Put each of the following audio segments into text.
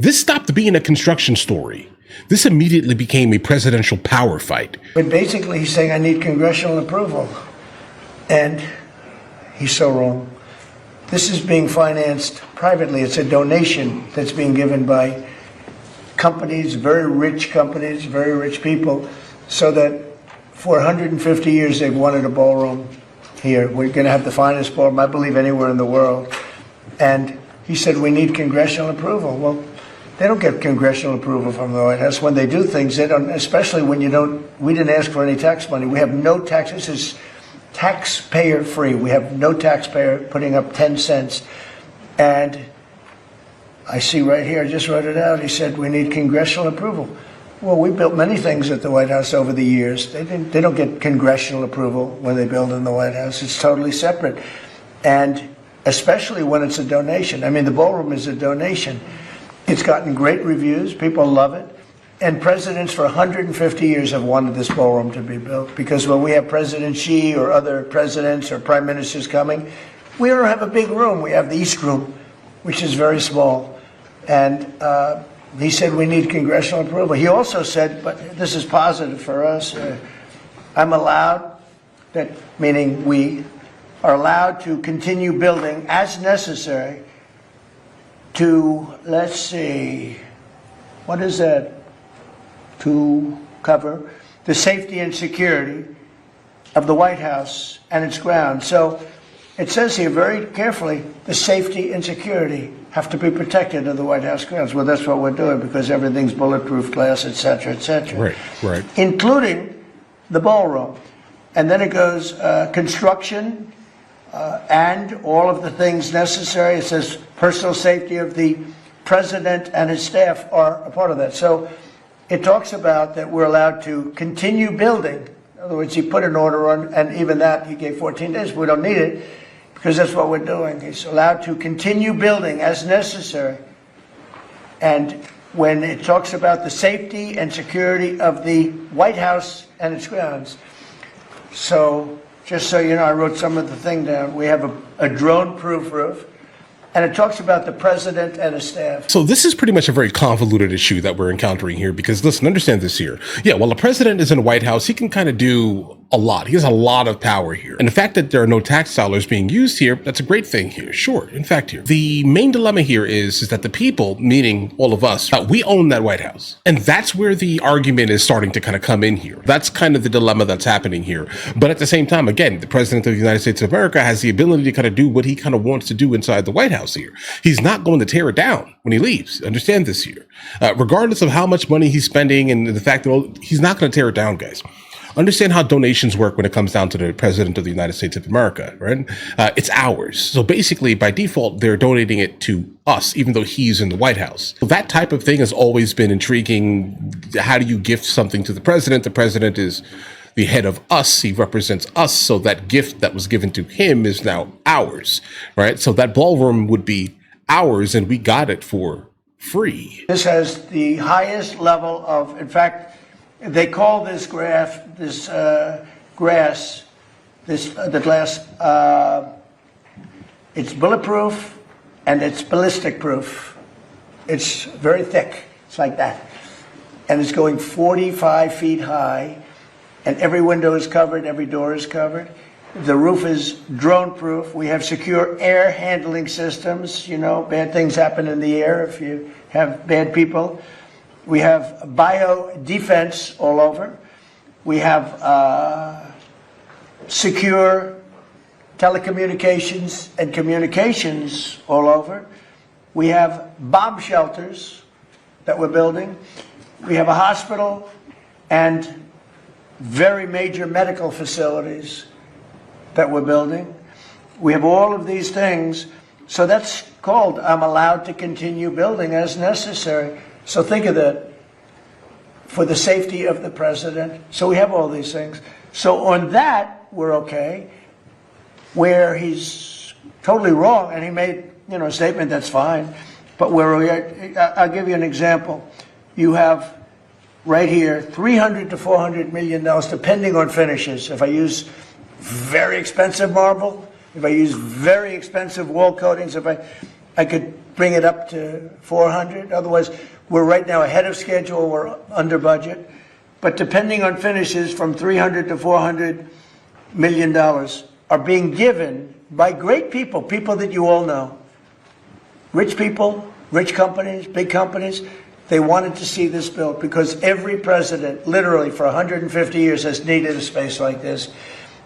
This stopped being a construction story. This immediately became a presidential power fight. But basically, he's saying, I need congressional approval. And he's so wrong. This is being financed privately. It's a donation that's being given by companies, very rich people, so that for 150 years they've wanted a ballroom here. We're going to have the finest ballroom, I believe, anywhere in the world. And he said, we need congressional approval. Well, they don't get congressional approval from the White House. When they do things, they don't, especially when we didn't ask for any tax money. We have no tax. This is taxpayer free. We have no taxpayer putting up 10 cents. And I see right here, I just wrote it out, he said, we need congressional approval. Well, we built many things at the White House over the years. They don't get congressional approval when they build in the White House. It's totally separate. And especially when it's a donation. I mean, the ballroom is a donation. It's gotten great reviews. People love it. And presidents for 150 years have wanted this ballroom to be built, because when we have President Xi or other presidents or prime ministers coming, we don't have a big room. We have the East Room, which is very small. And he said we need congressional approval. He also said, but this is positive for us, I'm allowed, that meaning we are allowed to continue building as necessary to, let's see, what is that? To cover the safety and security of the White House and its grounds. So it says here very carefully, the safety and security have to be protected of the White House grounds. Well, that's what we're doing, because everything's bulletproof glass, et cetera, et cetera. Right. Including the ballroom. And then it goes construction and all of the things necessary. It says personal safety of the president and his staff are a part of that. So it talks about that we're allowed to continue building. In other words, he put an order on, and even that he gave 14 days. We don't need it, because that's what we're doing. He's allowed to continue building as necessary. And when it talks about the safety and security of the White House and its grounds. So just so you know, I wrote some of the thing down. We have a drone-proof roof. And it talks about the president and his staff. So this is pretty much a very convoluted issue that we're encountering here, because listen, understand this here. Yeah, while the president is in the White House, he can kind of do a lot. He has a lot of power here. And the fact that there are no tax dollars being used here, that's a great thing here. Sure. In fact, here, the main dilemma here is that the people, meaning all of us, we own that White House. And that's where the argument is starting to kind of come in here. That's kind of the dilemma that's happening here. But at the same time, again, the president of the United States of America has the ability to kind of do what he kind of wants to do inside the White House here. He's not going to tear it down when he leaves. Understand this here. Regardless of how much money he's spending and the fact that, well, he's not going to tear it down, guys. Understand how donations work when it comes down to the president of the United States of America, right? It's ours. So basically, by default, they're donating it to us, even though he's in the White House. So that type of thing has always been intriguing. How do you gift something to the president? The president is the head of us. He represents us. So that gift that was given to him is now ours, right? So that ballroom would be ours, and we got it for free. This has the highest level of, in fact, they call this grass, the glass, it's bulletproof and it's ballistic proof. It's very thick. It's like that. And it's going 45 feet high, and every window is covered, every door is covered. The roof is drone proof. We have secure air handling systems. You know, bad things happen in the air if you have bad people. We have bio defense all over. We have secure telecommunications and communications all over. We have bomb shelters that we're building. We have a hospital and very major medical facilities that we're building. We have all of these things. So that's called, I'm allowed to continue building as necessary. So think of that, for the safety of the president. So we have all these things. So on that, we're okay. Where he's totally wrong, and he made, a statement, that's fine. But I'll give you an example. You have right here, $300 to $400 million, depending on finishes. If I use very expensive marble, if I use very expensive wall coatings, if I could bring it up to 400. Otherwise, we're right now ahead of schedule, we're under budget. But depending on finishes, from 300 to 400 million dollars are being given by great people, people that you all know. Rich people, rich companies, big companies. They wanted to see this built because every president, literally for 150 years, has needed a space like this.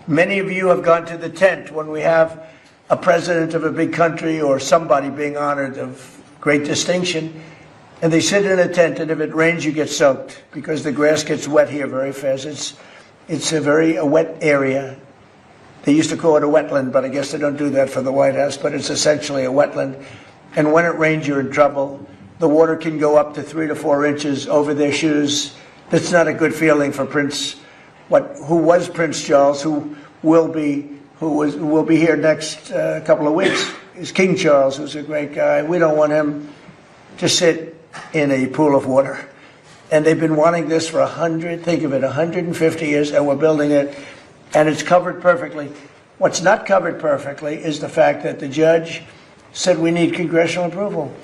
Many of you have gone to the tent when we have a president of a big country or somebody being honored of great distinction, and they sit in a tent, and if it rains, you get soaked because the grass gets wet here very fast. It's a wet area. They used to call it a wetland, but I guess they don't do that for the White House, but it's essentially a wetland. And when it rains, you're in trouble. The water can go up to 3 to 4 inches over their shoes. That's not a good feeling for who was Prince Charles, who will be here next couple of weeks, is King Charles, who's a great guy. We don't want him to sit in a pool of water. And they've been wanting this for 150 years, and we're building it, and it's covered perfectly. What's not covered perfectly is the fact that the judge said we need congressional approval.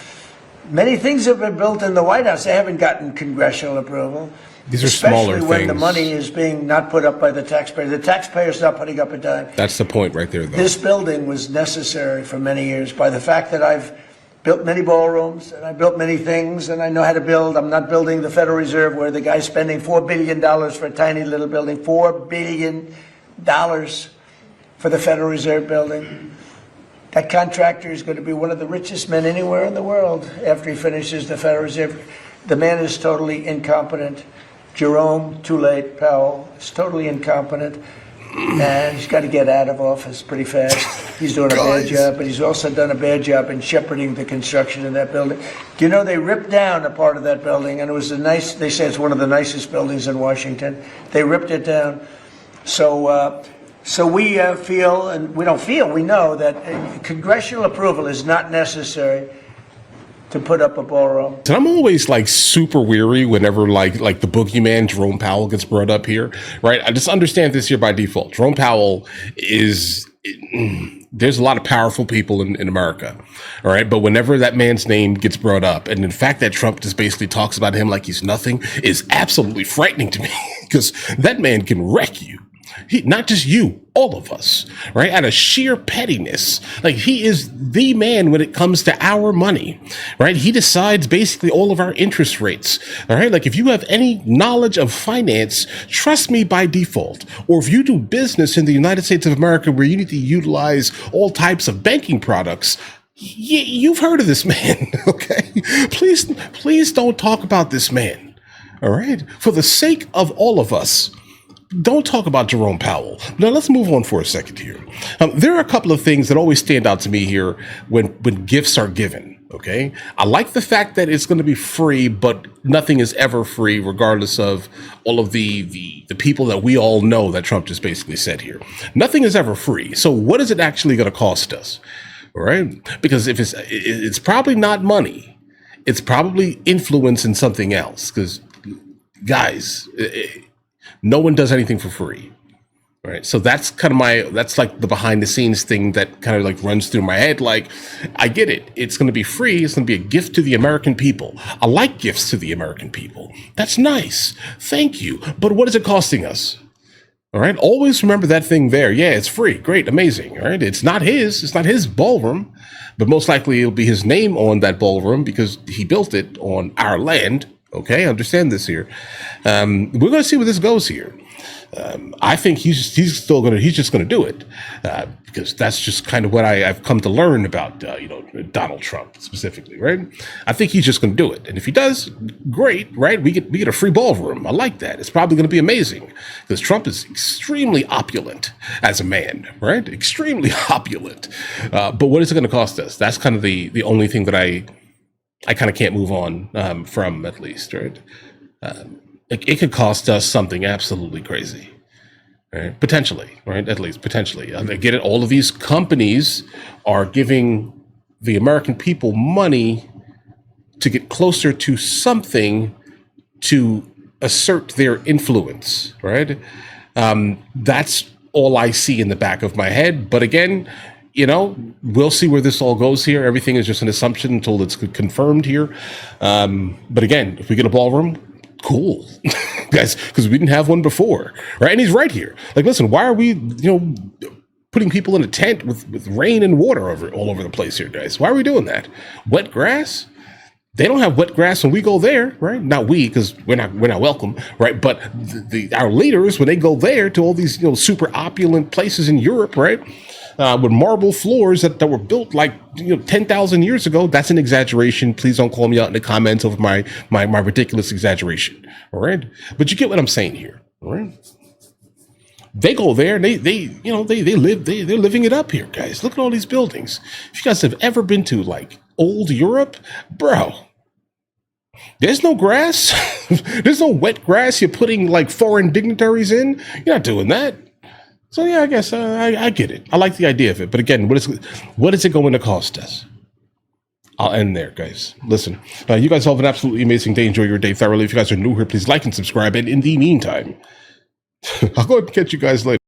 Many things have been built in the White House. They haven't gotten congressional approval. These are smaller especially when things. the money is being not put up by the taxpayer. The taxpayer's not putting up a dime. That's the point right there, though. This building was necessary for many years by the fact that I've built many ballrooms and I built many things and I know how to build. I'm not building the Federal Reserve where the guy's spending $4 billion for a tiny little building. $4 billion for the Federal Reserve building. That contractor is going to be one of the richest men anywhere in the world after he finishes the Federal Reserve. The man is totally incompetent. Jerome, too late, Powell, is totally incompetent. And he's got to get out of office pretty fast. He's doing a bad job, but he's also done a bad job in shepherding the construction of that building. You know, they ripped down a part of that building, and it was they say it's one of the nicest buildings in Washington. They ripped it down. So we feel, and we don't feel, we know that congressional approval is not necessary to put up a ballroom. And I'm always like super weary whenever like the boogeyman Jerome Powell gets brought up here, right? I just understand this here by default. Jerome Powell there's a lot of powerful people in America, all right? But whenever that man's name gets brought up, and in fact that Trump just basically talks about him like he's nothing, is absolutely frightening to me because that man can wreck you. Not just you, all of us, right? Out of sheer pettiness. Like, he is the man when it comes to our money, right? He decides basically all of our interest rates, all right? Like, if you have any knowledge of finance, trust me by default. Or if you do business in the United States of America where you need to utilize all types of banking products, you've heard of this man, okay? Please don't talk about this man, all right? For the sake of all of us, don't talk about Jerome Powell. Now, let's move on for a second here. There are a couple of things that always stand out to me here when gifts are given, okay? I like the fact that it's going to be free, but nothing is ever free, regardless of all of the people that we all know that Trump just basically said here. Nothing is ever free. So what is it actually going to cost us, all right? Because if it's probably not money. It's probably influence in something else. Because, guys... no one does anything for free, right? So that's kind of that's like the behind the scenes thing that kind of like runs through my head. Like, I get it. It's going to be free. It's going to be a gift to the American people. I like gifts to the American people. That's nice. Thank you. But what is it costing us? All right. Always remember that thing there. Yeah, it's free. Great. Amazing. All right. It's not his ballroom, but most likely it'll be his name on that ballroom because he built it on our land. Okay, understand this here. We're going to see where this goes here. I think he's just going to do it because that's just kind of what I've come to learn about Donald Trump specifically, right? I think he's just going to do it, and if he does, great, right? We get a free ballroom. I like that. It's probably going to be amazing because Trump is extremely opulent as a man, right? Extremely opulent. But what is it going to cost us? That's kind of the only thing that I kind of can't move on from, at least, right? It could cost us something absolutely crazy, right? Potentially, right? At least potentially. I get it. All of these companies are giving the American people money to get closer to something to assert their influence, right? That's all I see in the back of my head. But again, you know, we'll see where this all goes here. Everything is just an assumption until it's confirmed here. But again, if we get a ballroom, cool, guys, because we didn't have one before, right? And he's right here. Like, listen, why are we, putting people in a tent with rain and water all over the place here, guys? Why are we doing that? Wet grass? They don't have wet grass when we go there, right? Not we, because we're not welcome, right? But our leaders, when they go there to all these super opulent places in Europe, right, with marble floors that were built like 10,000 years ago, that's an exaggeration. Please don't call me out in the comments over my ridiculous exaggeration, all right? But you get what I'm saying here, all right? They go there and they're living it up here, guys. Look at all these buildings. If you guys have ever been to like old Europe, bro, there's no grass. There's no wet grass. You're putting like foreign dignitaries in. You're not doing that. So yeah, I guess I get it. I like the idea of it. But again, what is it going to cost us? I'll end there, guys. Listen, you guys have an absolutely amazing day. Enjoy your day thoroughly. If you guys are new here, please like and subscribe. And in the meantime, I'll go ahead and catch you guys later.